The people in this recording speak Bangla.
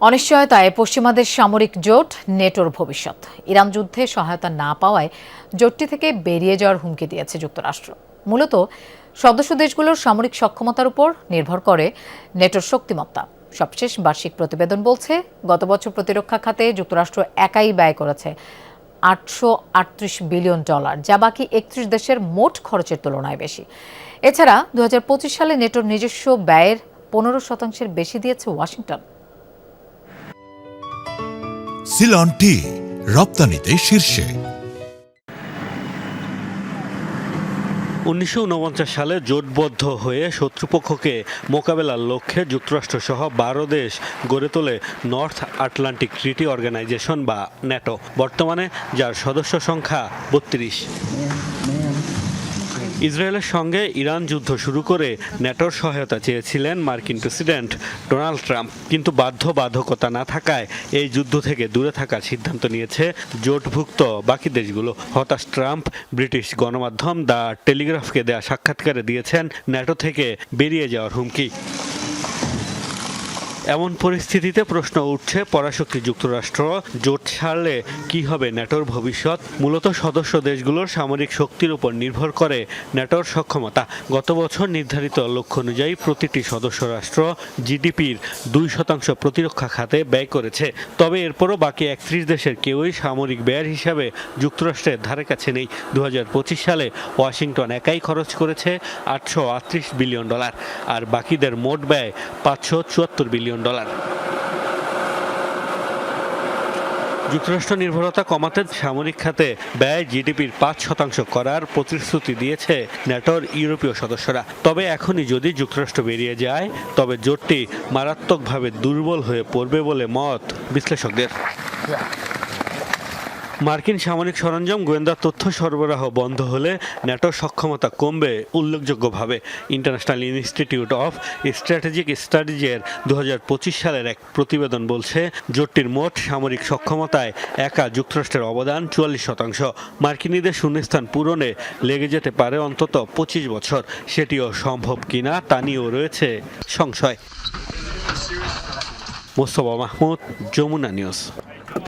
অনিশ্চয়তায় পশ্চিমাদের সামরিক জোট নেটোর ভবিষ্যৎ। ইরান যুদ্ধে সহায়তা না পাওয়ায় জোটটি থেকে বেরিয়ে যাওয়ার হুমকি দিয়েছে যুক্তরাষ্ট্র। মূলত সদস্য দেশগুলোর সামরিক সক্ষমতার উপর নির্ভর করে নেটোর শক্তিমত্তা। সবশেষ বার্ষিক প্রতিবেদন বলছে, গত বছর প্রতিরক্ষা খাতে যুক্তরাষ্ট্র একাই ব্যয় করেছে $838 বিলিয়ন, যা বাকি 31 দেশের মোট খরচের তুলনায় বেশি। এছাড়া 2025 সালে নেটোর নিজস্ব ব্যয়ের 15% বেশি দিয়েছে ওয়াশিংটন। সিলন টি রপ্তানিতে শীর্ষে। 1949 সালে জোটবদ্ধ হয়ে শত্রুপক্ষকে মোকাবেলার লক্ষ্যে যুক্তরাষ্ট্রসহ 12 দেশ গড়ে তোলে নর্থ আটলান্টিক ট্রিটি অর্গানাইজেশন বা ন্যাটো, বর্তমানে যার সদস্য সংখ্যা 32। ইসরায়েলের সঙ্গে ইরান যুদ্ধ শুরু করে ন্যাটোর সহায়তা চেয়েছিলেন মার্কিন প্রেসিডেন্ট ডোনাল্ড ট্রাম্প, কিন্তু বাধ্যবাধকতা না থাকায় এই যুদ্ধ থেকে দূরে থাকার সিদ্ধান্ত নিয়েছে জোটভুক্ত বাকি দেশগুলো। হতাশ ট্রাম্প ব্রিটিশ গণমাধ্যম দ্য টেলিগ্রাফকে দেয়া সাক্ষাৎকারে দিয়েছেন ন্যাটো থেকে বেরিয়ে যাওয়ার হুমকি। এমন পরিস্থিতিতে প্রশ্ন উঠছে, পরাশক্তি যুক্তরাষ্ট্র জোট ছাড়লে কি হবে ন্যাটোর ভবিষ্যৎ? মূলত সদস্য দেশগুলোর সামরিক শক্তির উপর নির্ভর করে ন্যাটোর সক্ষমতা। গত বছর নির্ধারিত লক্ষ্য অনুযায়ী প্রতিটি সদস্য রাষ্ট্র জিডিপির 2% প্রতিরক্ষা খাতে ব্যয় করেছে। তবে এরপরও বাকি 31 দেশের কেউই সামরিক ব্যয়ের হিসাবে যুক্তরাষ্ট্রের ধারে কাছে নেই। 2025 সালে ওয়াশিংটন একাই খরচ করেছে $838 বিলিয়ন, আর বাকিদের মোট ব্যয় $574 বিলিয়ন। যুক্তরাষ্ট্র নির্ভরতা কমাতে সামরিক খাতে ব্যয় জিডিপির 5% করার প্রতিশ্রুতি দিয়েছে ন্যাটোর ইউরোপীয় সদস্যরা। তবে এখনই যদি যুক্তরাষ্ট্র বেরিয়ে যায়, তবে জোটটি মারাত্মকভাবে দুর্বল হয়ে পড়বে বলে মত বিশ্লেষকদের। মার্কিন সামরিক সরঞ্জাম গোয়েন্দা তথ্য সরবরাহ বন্ধ হলে ন্যাটোর সক্ষমতা কমবে উল্লেখযোগ্যভাবে। ইন্টারন্যাশনাল ইনস্টিটিউট অফ স্ট্র্যাটেজিক স্টাডিজের 2025 সালের এক প্রতিবেদন বলছে, জোটটির মোট সামরিক সক্ষমতায় একা যুক্তরাষ্ট্রের অবদান 44%। মার্কিনীদের শূন্যস্থান পূরণে লেগে যেতে পারে অন্তত 25 বছর। সেটিও সম্ভব কিনা তা নিয়েও রয়েছে সংশয়। মোস্তফা মাহমুদ, যমুনা নিউজ।